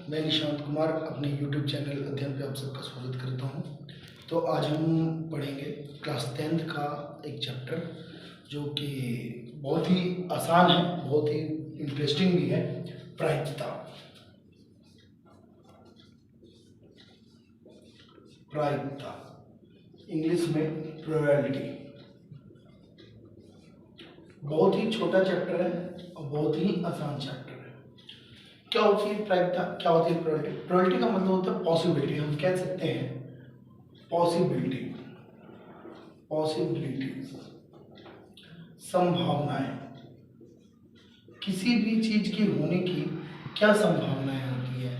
मैं निशांत कुमार अपने YouTube channel अध्ययन पे आप सबका स्वागत करता हूँ। तो आज हम पढ़ेंगे क्लास 10th का एक चैप्टर जो कि बहुत ही आसान है, बहुत ही इंटरेस्टिंग भी है। प्रायिकता। प्रायिकता इंग्लिश में प्रोबेबिलिटी। बहुत ही छोटा चैप्टर है और बहुत ही आसान चैप्टर है। क्या होती है प्रायिकता, क्या होती है प्रोबेबिलिटी? प्रोबेबिलिटी का मतलब होता है पॉसिबिलिटी। हम कह सकते हैं पॉसिबिलिटी, पॉसिबिलिटीज, संभावनाएं। किसी भी चीज के होने की क्या संभावनाएं होती है,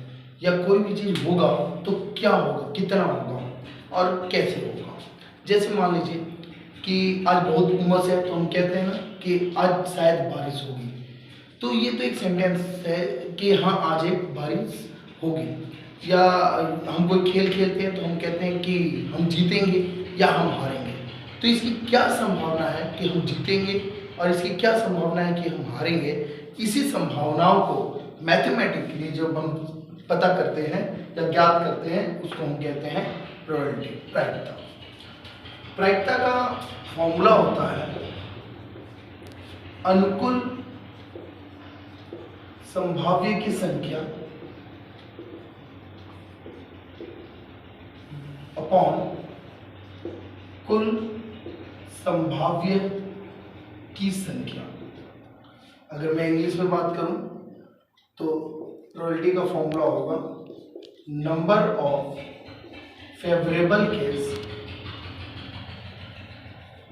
या कोई भी चीज होगा तो क्या होगा, कितना होगा और कैसे होगा। जैसे मान लीजिए कि आज बहुत उमस है तो हम कहते हैं ना कि आज शायद बारिश होगी। तो ये तो एक सेंटेंस है कि हाँ आज एक बारिश होगी। या हम कोई खेल खेलते हैं तो हम कहते हैं कि हम जीतेंगे या हम हारेंगे। तो इसकी क्या संभावना है कि हम जीतेंगे और इसकी क्या संभावना है कि हम हारेंगे। इसी संभावनाओं को मैथमेटिकली जब हम पता करते हैं या ज्ञात करते हैं उसको हम कहते हैं प्रोबेबिलिटी, प्रायिकता। प्रायिकता का फॉर्मूला होता है अनुकूल संभाव्य की संख्या अपॉन कुल संभाव्य की संख्या। अगर मैं इंग्लिश में बात करूं तो प्रोबेबिलिटी का फॉर्मूला होगा number of favourable case,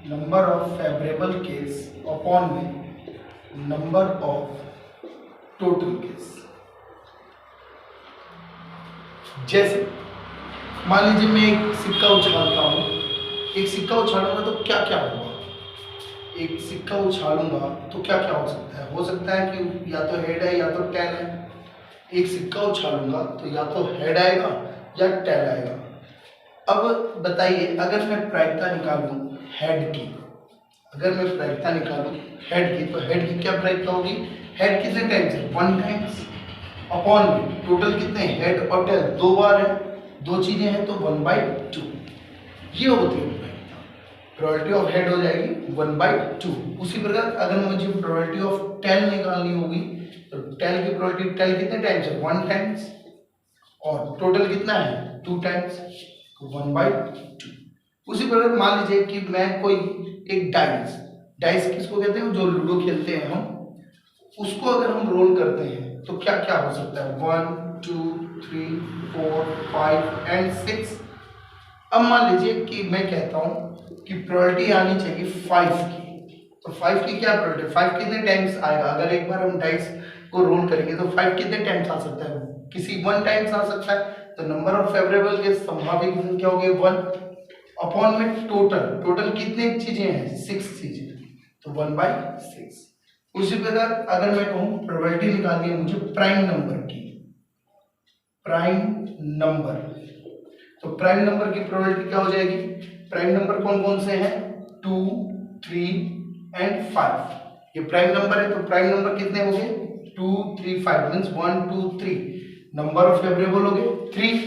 number of favourable case upon में नंबर ऑफ टोटल केस। जैसे मान लीजिए मैं एक सिक्का उछालता हूं, एक सिक्का उछालूंगा तो क्या क्या होगा। एक सिक्का उछालूंगा तो क्या क्या हो सकता है। हो सकता है कि या तो हेड है या तो टेल है। एक सिक्का उछालूंगा तो या तो हेड आएगा या टेल आएगा। अब बताइए अगर मैं प्रायिकता निकालूं हेड की, अगर मैं प्रायिकता निकालूं हेड की तो हेड की क्या प्रायिकता होगी। हेड कितने टाइम्स है, 1 टाइम्स अपॉन में टोटल कितने, हेड और टेल 2 बार है, 2 चीजें हैं तो 1/2। ये होती है प्रायिकता। प्रोबेबिलिटी ऑफ हेड हो जाएगी 1/2। उसी प्रकार अगर मुझे प्रोबेबिलिटी ऑफ टेल निकालनी होगी तो टेल की प्रोबेबिलिटी, टेल कितने टाइम्स है, 1 टाइम्स और टोटल कितना है 2 टाइम्स, 1/2। उसी प्रकार मान लीजिए कि मैं कोई एक डाइस, डाइस किसको कहते हैं, जो लूडो खेलते हैं हम, उसको अगर हम रोल करते हैं तो क्या क्या हो सकता है, 1 2 3 4 5 एंड 6। अब मान लीजिए कि मैं कहता हूं कि प्रोबेबिलिटी आनी चाहिए 5 की, तो 5 की क्या प्रोबेबिलिटी, 5 कितने टाइम्स आएगा। अगर एक बार हम डाइस को रोल करेंगे तो 5 कितने टाइम्स आ सकता है, किसी 1 टाइम्स आ सकता है। तो नंबर ऑफ फेवरेबल के संभाव्य की संख्या होगी 1 अपॉन में टोटल, टोटल कितने चीजें हैं, 6 चीजें, तो 1/6। उसी प्रकार अगर मैं कहूं प्रोबेबिलिटी निकालनी है मुझे प्राइम नंबर की, प्राइम नंबर, तो प्राइम नंबर की प्रोबेबिलिटी क्या हो जाएगी। प्राइम नंबर कौन कौन से हैं, 2 3 एंड 5। ये प्राइम नंबर है तो प्राइम नंबर कितने हो गए, 2 3 5 मींस 1 2 3। नंबर ऑफ फेवरेबल हो गए 3।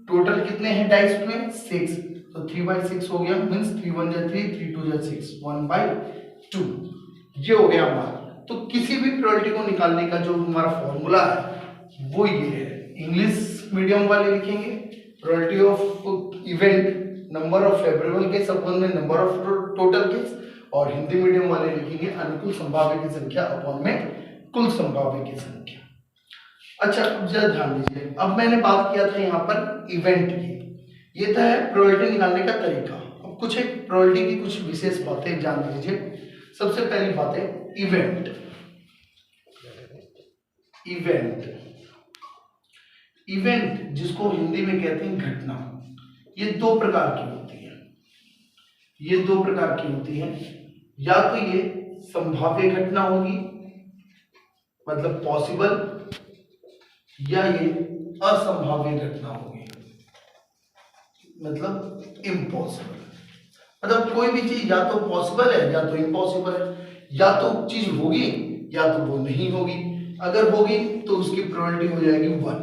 टोटल कितने हैं डाइस में, 6, तो 3/6 हो गया मींस 3 1 जा 3 3 2 जा 6, 1/2। ये हो गया हमारा। तो किसी भी प्रोबेबिलिटी को निकालने का जो हमारा फॉर्मूला है वो ये है। इंग्लिश मीडियम वाले लिखेंगे probability of event number of favourable case upon में नंबर ऑफ टोटल केस, और हिंदी मीडियम वाले लिखेंगे अनुकूल संभाव्य की संख्या अपॉन में कुल संभाव्य की संख्या। अच्छा अब जरा ध्यान दीजिए, अब मैंने बात किया था यहाँ पर इवेंट की, ये था है प्रोबेबिलिटी निकालने का तरीका। अब कुछ एक प्रोबेबिलिटी की कुछ विशेष बातें जान लीजिए। सबसे पहली बात है इवेंट। इवेंट, इवेंट जिसको हिंदी में कहते हैं घटना, ये 2 प्रकार की होती है। ये 2 प्रकार की होती है, या तो ये संभाव्य घटना होगी मतलब पॉसिबल, या ये असंभाव्य घटना होगी मतलब इम्पॉसिबल। मतलब कोई भी चीज या तो पॉसिबल है या तो इम्पॉसिबल है, या तो चीज होगी या तो वो नहीं होगी। अगर होगी तो उसकी प्रोबेबिलिटी हो जाएगी 1,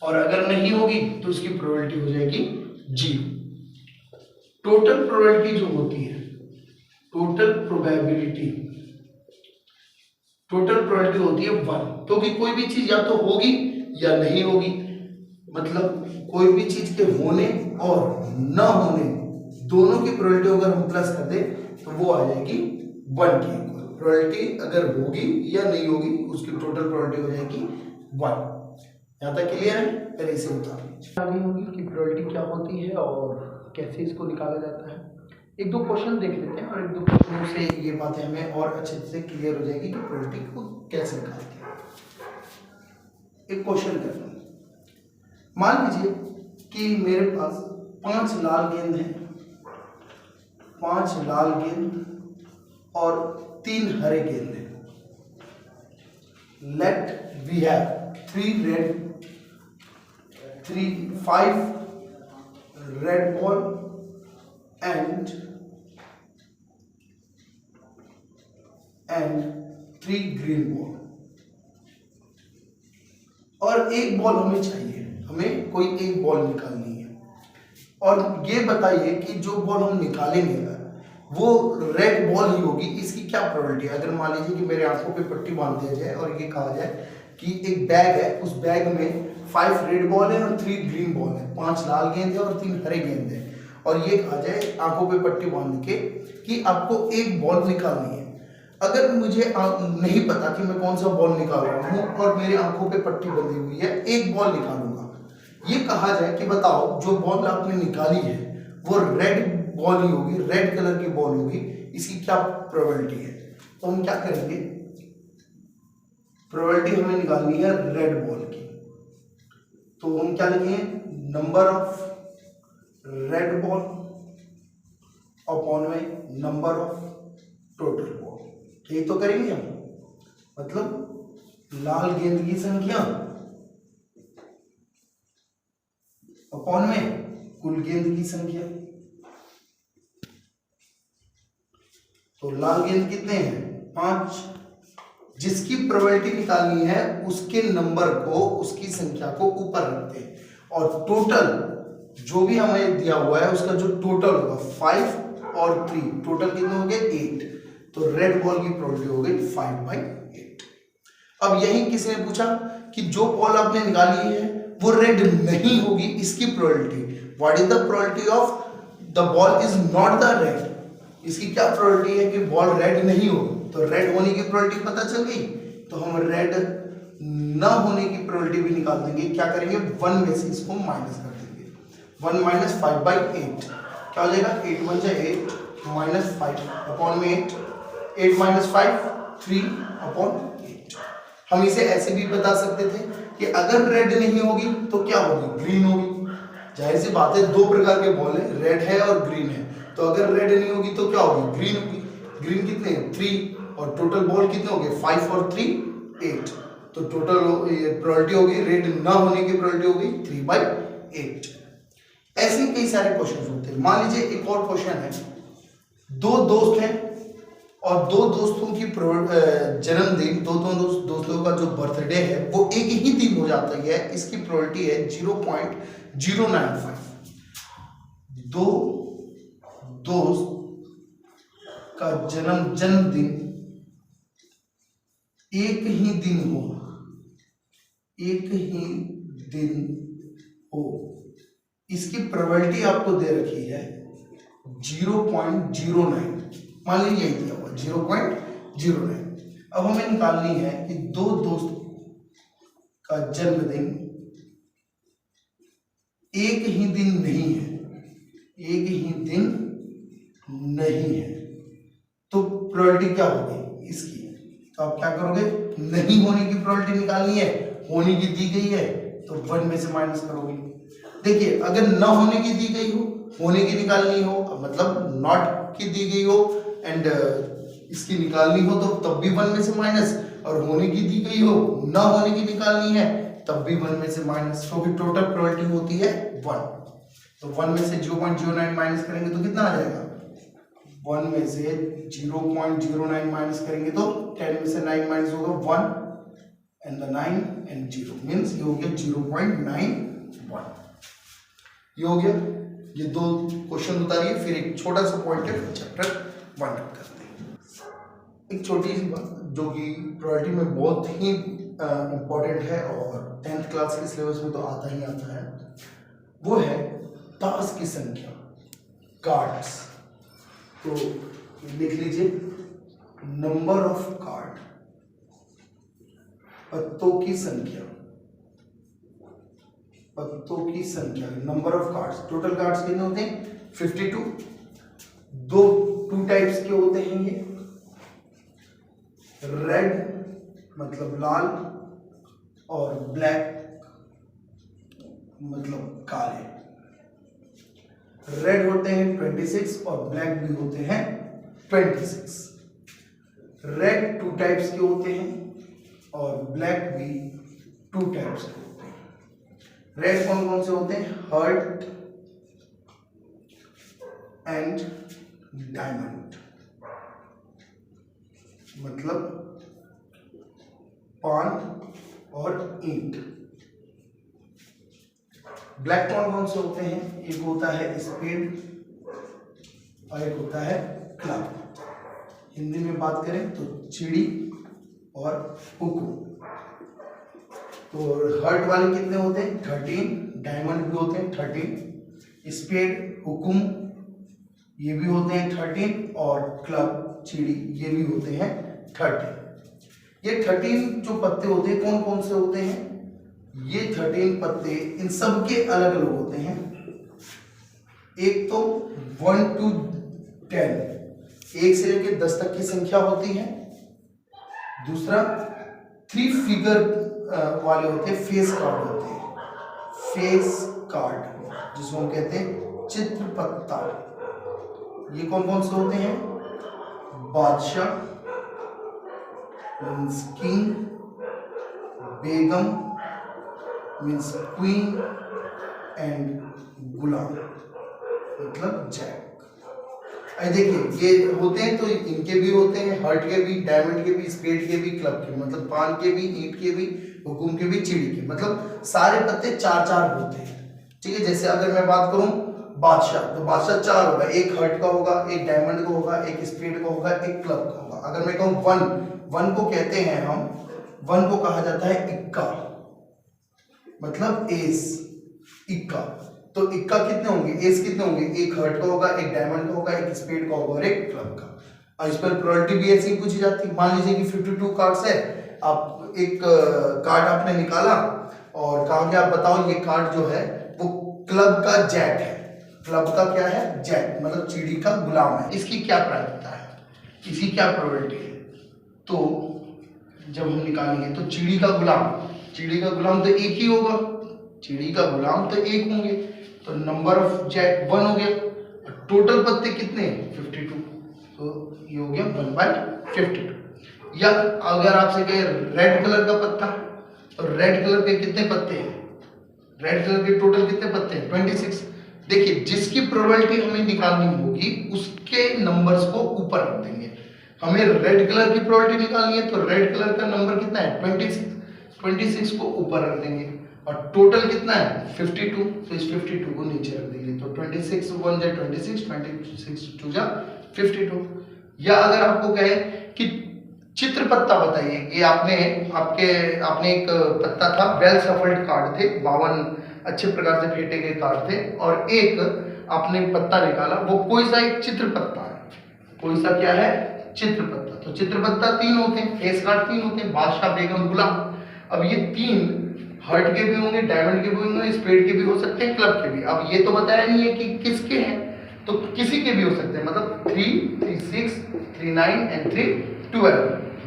और अगर नहीं होगी तो उसकी प्रोबेबिलिटी हो जाएगी 0। टोटल प्रोबेबिलिटी जो होती है, टोटल प्रोबेबिलिटी होती है 1, क्योंकि कोई भी चीज या तो होगी या नहीं होगी। मतलब कोई भी चीज के होने और न होने दोनों की प्रोबेबिलिटी अगर हम प्लस कर दे तो वो आ जाएगी 1 की इक्वल। प्रोबेबिलिटी अगर होगी या नहीं होगी उसकी टोटल प्रोबेबिलिटी हो जाएगी 1। यहाँ तक क्लियर है? पहले इसे उतार लीजिए। आगे होगी कि प्रोबेबिलिटी क्या होती है और कैसे इसको निकाला जाता है। एक दो क्वेश्चन देख लेते हैं और एक दो क्वेश्चनों से ये बातें हमें और अच्छे से क्लियर हो जाएगी कि प्रोबेबिलिटी को कैसे निकालते हैं। एक क्वेश्चन करते हैं। मान लीजिए कि मेरे पास 5 लाल गेंद हैं, 5 लाल गेंद और 3 हरे गेंद हैं। Let we have 5 red ball and 3 green ball, और एक बॉल हमें चाहिए, हमें कोई एक बॉल निकालनी है। और ये बताइए कि जो बॉल हम निकालेंगे वो रेड बॉल ही होगी, इसकी क्या प्रोबेबिलिटी है। अगर मान लीजिए कि मेरे आंखों पे पट्टी बांध दिया जाए और ये कहा जाए कि एक बैग है, उस बैग में 5 रेड बॉल है और 3 ग्रीन बॉल है, 5 लाल गेंद है और 3 हरे गेंद है, और ये कहा जाए आंखों पे पट्टी बांध के कि आपको एक बॉल निकालनी है। अगर मुझे नहीं पता कि मैं कौन सा बॉल निकाल रहा हूँ और मेरे आंखों पे पट्टी बंधी हुई है, एक बॉल निकालूंगा। ये कहा जाए कि बताओ जो बॉल आपने निकाली है वो रेड बॉल ही होगी, रेड कलर की बॉल होगी, इसकी क्या प्रोबेबिलिटी है। तो हम क्या करेंगे, प्रोबेबिलिटी हमें निकालनी है रेड बॉल की। तो हम क्या लिखेंगे, number of red ball upon में नंबर ऑफ टोटल बॉल। यही तो करेंगे हम, मतलब लाल गेंद की संख्या अपॉन में कुल गेंद की संख्या। तो लाल गेंद कितने हैं, 5। जिसकी प्रोबेबिलिटी निकालनी है उसके नंबर को, उसकी संख्या को ऊपर रखते हैं, और टोटल जो भी हमें दिया हुआ है उसका जो टोटल होगा 5 और 3, टोटल कितने हो गए 8। तो रेड बॉल की प्रोबेबिलिटी हो गई 5/8। अब यही किसी ने पूछा कि जो बॉल आपने निकाली है वो रेड नहीं होगी, इसकी probability, what is the probability of the ball is not the red. इसकी क्या प्रोबेबिलिटी है कि बॉल रेड नहीं हो। तो रेड होने की प्रोबेबिलिटी पता चल गई, तो हम रेड न होने की प्रोबेबिलिटी भी निकाल देंगे। क्या करेंगे, 1 में से इसको माइनस कर देंगे। 1 - 5/8 क्या हो जाएगा, 8 × 1 = 8 -5 अपॉन में 8, 8 - 5 3/8। हम इसे ऐसे भी बता सकते थे कि अगर रेड नहीं होगी तो क्या होगी, ग्रीन होगी। जाहिर सी बात है, दो प्रकार के बॉल है, रेड है और ग्रीन है। तो अगर रेड नहीं होगी तो क्या होगी, ग्रीन होगी। ग्रीन कितने हैं, 3, और टोटल बॉल कितने हो गए, 5 और 3 8। तो टोटल प्रोबेबिलिटी होगी, रेड ना होने की प्रोबेबिलिटी होगी 3/8। ऐसे कई सारे क्वेश्चन होते हैं। मान लीजिए एक और क्वेश्चन है, 2 दोस्त हैं और 2 दोस्तों की जन्मदिन, दो दोस्तों का जो बर्थडे है वो एक ही दिन हो जाता है। इसकी प्रोबेबिलिटी है 0.095। 2 दोस्त का जन्मदिन एक ही दिन हो, एक ही दिन हो, इसकी प्रोबेबिलिटी आपको दे रखी है 0.09। मान लीजिए यही दिया हुआ 0.09। अब हमें निकालनी है कि 2 दोस्त का जन्मदिन एक ही दिन नहीं है, एक ही दिन नहीं है, तो प्रोबेबिलिटी क्या होगी इसकी। तो आप क्या करोगे, नहीं होने की प्रोबेबिलिटी निकालनी है, होने की दी गई है तो 1 में से माइनस करोगे। देखिए अगर न होने की दी गई हो, होने की निकालनी हो, मतलब नॉट की दी गई हो एंड इसकी निकालनी हो तो तब भी 1 में से माइनस, और होने की दी गई हो, न होने की निकालनी है तब भी 1 में से माइनस, क्योंकि टोटल प्रोबेबिलिटी होती है 1। तो 1 में से 0.09 माइनस करेंगे तो कितना आ जाएगा, 1 में से 0.09 माइनस करेंगे तो 10 में से 9 माइनस होगा 1, एंड द 9 एंड 0 मीन्स ये हो गया 0.91। ये हो गया, ये दो क्वेश्चन उतारिए, फिर एक छोटा सा पॉइंट है, फिर चैप्टर 1 करते हैं। एक छोटी सी बात जो कि प्रोबेबिलिटी में बहुत ही इम्पोर्टेंट है और 10th क्लास के सिलेबस में तो आता ही आता है, वो है ताश की संख्या, कार्ड्स। तो लिख लीजिए नंबर ऑफ कार्ड, पत्तों की संख्या, पत्तों की संख्या, number of cards. Total cards कितने होते हैं 52। टू टाइप्स के होते हैं ये, रेड मतलब लाल और ब्लैक मतलब काले। रेड होते हैं 26 और ब्लैक भी होते हैं 26। रेड 2 टाइप्स के होते हैं और ब्लैक भी 2 टाइप्स के होते हैं। रेड कौन कौन से होते हैं? हार्ट एंड डायमंड, मतलब पान और ईंट। ब्लैक कौन कौन से होते हैं? एक होता है स्पेड और एक होता है क्लब। हिंदी में बात करें तो चिड़ी और हुकुम। तो हर्ट वाले कितने होते हैं? 13। डायमंड भी होते हैं 13। स्पेड हुकुम ये भी होते हैं 13 और क्लब चिड़ी ये भी होते हैं 13। ये 13 जो पत्ते होते हैं कौन कौन से होते हैं? ये 13 पत्ते इन सब के अलग अलग होते हैं। एक तो 1 to 10, 1 से लेकर 10 तक की संख्या होती है। दूसरा 3 फिगर वाले होते हैं, फेस कार्ड होते हैं, फेस कार्ड जिसको हम कहते हैं चित्र पत्ता। ये कौन कौन से होते हैं? बादशाह मीन्स किंग, बेगम मीन्स क्वीन एंड गुलाम मतलब जैक। देखिए ये होते हैं तो इनके भी होते हैं, हर्ट के भी, डायमंड के भी, स्पेड के भी, क्लब के, मतलब पान के भी, ईंट के भी, हुकुम के भी, चिड़ी के, मतलब सारे पत्ते 4-4 होते हैं। ठीक है, जैसे अगर मैं बात करूं बादशाह, तो बादशाह 4 होगा, एक हर्ट का होगा, एक डायमंड का होगा, एक स्पेड का होगा, एक क्लब का होगा। अगर मैं कहूं 1 को कहते हैं हम, 1 को कहा जाता है इक्का, मतलब एस, इक्का। तो इक्का कितने होंगे? एस कितने होंगे? एक हर्ट का होगा, एक डायमंड का होगा, एक स्पेड का होगा और एक क्लब का। और इस पर प्रोबेबिलिटी भी ऐसी पूछी जाती है। मान लीजिए कि 52 कार्ड्स है, आप एक कार्ड आपने निकाला और कहा कि आप बताओ ये कार्ड जो है वो क्लब का जैक है। क्लब का क्या है? जैक, मतलब चिड़ी का गुलाम है। इसकी क्या प्रायिकता है, इसकी क्या प्रोबेबिलिटी है? तो जब हम निकालेंगे तो चिड़ी का गुलाम तो एक ही होगा, चिड़ी का गुलाम तो एक होंगे, तो नंबर ऑफ जैक 1 हो गया। टोटल पत्ते कितने? 52, तो ये हो गया 1/52। या अगर आपसे कहे रेड कलर का पत्ता, तो रेड कलर के कितने पत्ते हैं? रेड कलर के टोटल कितने पत्ते हैं? 26। देखिए जिसकी प्रोबेबिलिटी हमें निकालनी होगी उसके नंबर्स को ऊपर रख देंगे। हमें रेड कलर की प्रोबेबिलिटी निकालनी है तो रेड कलर का नंबर कितना है? 26 को ऊपर रख देंगे। और टोटल कितना है? 52, तो इस 52 को नीचे रख देंगे। तो 26 1 जा 26, 26 2 जा 52। या अगर आपको कहे कि चित्र पत्ता बताइए, ये आपने एक पत्ता था, वेल सफल्ड कार्ड थे, 52 अच्छे प्रकार से फेंटे गए कार्ड थे, और एक आपने पत्ता निकाला, वो कोई सा एक चित्र पत्ता है। कोई सा क्या है? चित्र पत्ता। तो चित्र पत्ता 3 होते हैं, फेस कार्ड 3 होते हैं, बादशाह, बेगम, गुलाम। अब ये 3 हर्ट के भी होंगे, डायमंड के भी होंगे, स्पेड के भी हो सकते हैं, क्लब के भी। अब ये तो बताया नहीं है कि किसके हैं, तो किसी के भी हो सकते हैं, मतलब 3, 3, 6, 3, 9 एंड 3, 12,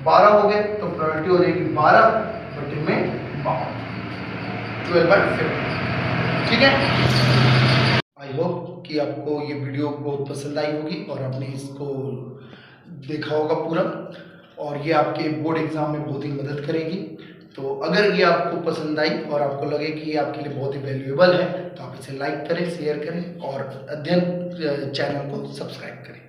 12 हो गए। तो प्रोबेबिलिटी हो जाएगी 12 बटे में 52, 12/50। ठीक है, आई होप कि आपको ये वीडियो बहुत पसंद आई होगी और आपने इसको देखा होगा पूरा, और ये आपके बोर्ड एग्जाम में बहुत ही मदद करेगी। तो अगर ये आपको पसंद आई और आपको लगे कि ये आपके लिए बहुत ही वैल्यूएबल है, तो आप इसे लाइक करें, शेयर करें और अध्ययन चैनल को सब्सक्राइब करें।